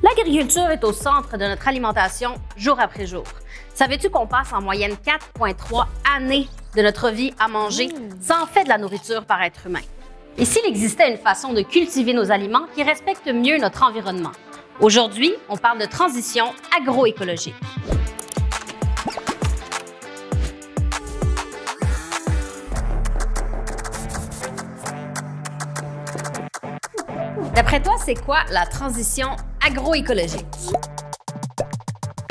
L'agriculture est au centre de notre alimentation jour après jour. Savais-tu qu'on passe en moyenne 4,3 années de notre vie à manger sans fait de la nourriture par être humain? Et s'il existait une façon de cultiver nos aliments qui respecte mieux notre environnement? Aujourd'hui, on parle de transition agroécologique. D'après toi, c'est quoi la transition agroécologique?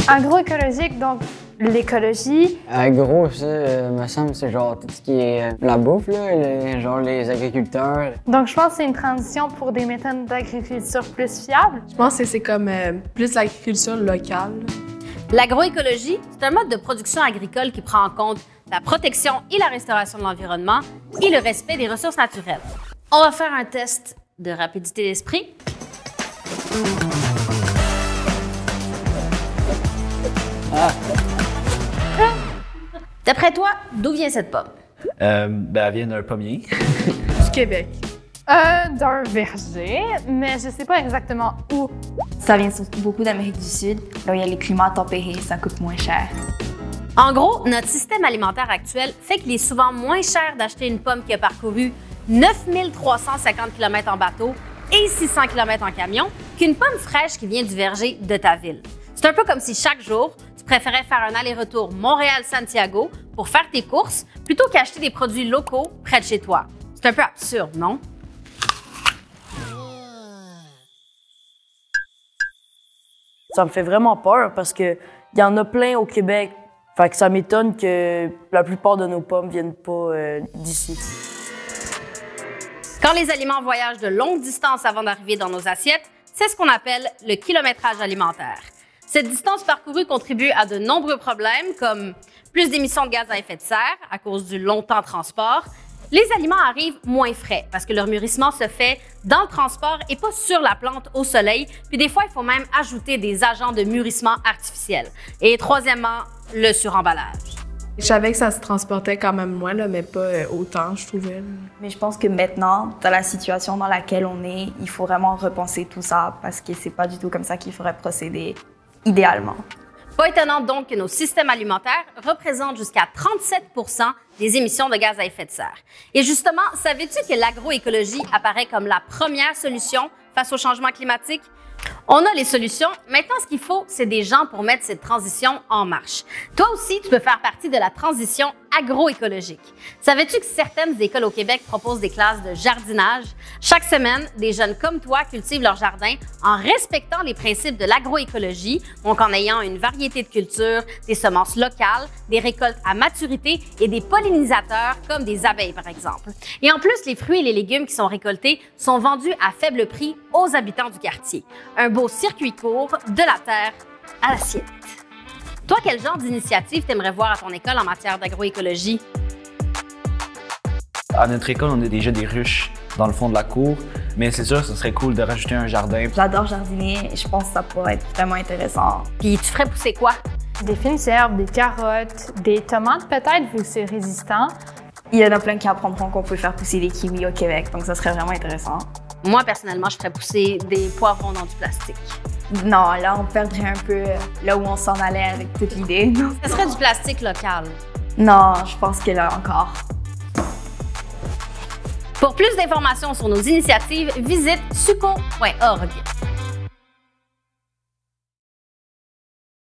Agroécologique, donc l'écologie. Agro, ça, me semble, c'est genre tout ce qui est la bouffe, là, genre les agriculteurs. Donc je pense que c'est une transition pour des méthodes d'agriculture plus fiables. Je pense que c'est comme plus l'agriculture locale. L'agroécologie, c'est un mode de production agricole qui prend en compte la protection et la restauration de l'environnement et le respect des ressources naturelles. On va faire un test de rapidité d'esprit. D'après toi, d'où vient cette pomme? Elle vient d'un pommier. Du Québec. D'un verger, mais je sais pas exactement où. Ça vient beaucoup d'Amérique du Sud, là où il y a les climats tempérés, ça coûte moins cher. En gros, notre système alimentaire actuel fait qu'il est souvent moins cher d'acheter une pomme qui a parcouru 9350 km en bateau et 600 km en camion qu'une pomme fraîche qui vient du verger de ta ville. C'est un peu comme si chaque jour, tu préférais faire un aller-retour Montréal-Santiago pour faire tes courses plutôt qu'acheter des produits locaux près de chez toi. C'est un peu absurde, non? Ça me fait vraiment peur parce qu'il y en a plein au Québec. Fait que ça m'étonne que la plupart de nos pommes viennent pas d'ici. Quand les aliments voyagent de longues distances avant d'arriver dans nos assiettes, c'est ce qu'on appelle le kilométrage alimentaire. Cette distance parcourue contribue à de nombreux problèmes comme plus d'émissions de gaz à effet de serre à cause du long temps de transport. Les aliments arrivent moins frais parce que leur mûrissement se fait dans le transport et pas sur la plante au soleil. Puis des fois, il faut même ajouter des agents de mûrissement artificiels. Et troisièmement, le suremballage. Je savais que ça se transportait quand même moins, là, mais pas autant, je trouvais. Mais je pense que maintenant, dans la situation dans laquelle on est, il faut vraiment repenser tout ça parce que c'est pas du tout comme ça qu'il faudrait procéder idéalement. Pas étonnant donc que nos systèmes alimentaires représentent jusqu'à 37% des émissions de gaz à effet de serre. Et justement, savais-tu que l'agroécologie apparaît comme la première solution face au changement climatique? On a les solutions. Maintenant, ce qu'il faut, c'est des gens pour mettre cette transition en marche. Toi aussi, tu peux faire partie de la transition agroécologique. Savais-tu que certaines écoles au Québec proposent des classes de jardinage? Chaque semaine, des jeunes comme toi cultivent leur jardin en respectant les principes de l'agroécologie, donc en ayant une variété de cultures, des semences locales, des récoltes à maturité et des pollinisateurs comme des abeilles, par exemple. Et en plus, les fruits et les légumes qui sont récoltés sont vendus à faible prix aux habitants du quartier. Un beau circuit court de la terre à l'assiette. Toi, quel genre d'initiative t'aimerais voir à ton école en matière d'agroécologie? À notre école, on a déjà des ruches dans le fond de la cour, mais c'est sûr que ce serait cool de rajouter un jardin. J'adore jardiner et je pense que ça pourrait être vraiment intéressant. Puis tu ferais pousser quoi? Des fines herbes, des carottes, des tomates peut-être, vu que c'est résistant. Il y en a plein qui apprendront qu'on peut faire pousser des kiwis au Québec, donc ça serait vraiment intéressant. Moi, personnellement, je ferais pousser des poivrons dans du plastique. Non, là, on perdrait un peu là où on s'en allait avec toute l'idée. Ce serait du plastique local. Non, je pense que là encore. Pour plus d'informations sur nos initiatives, visite suco.org.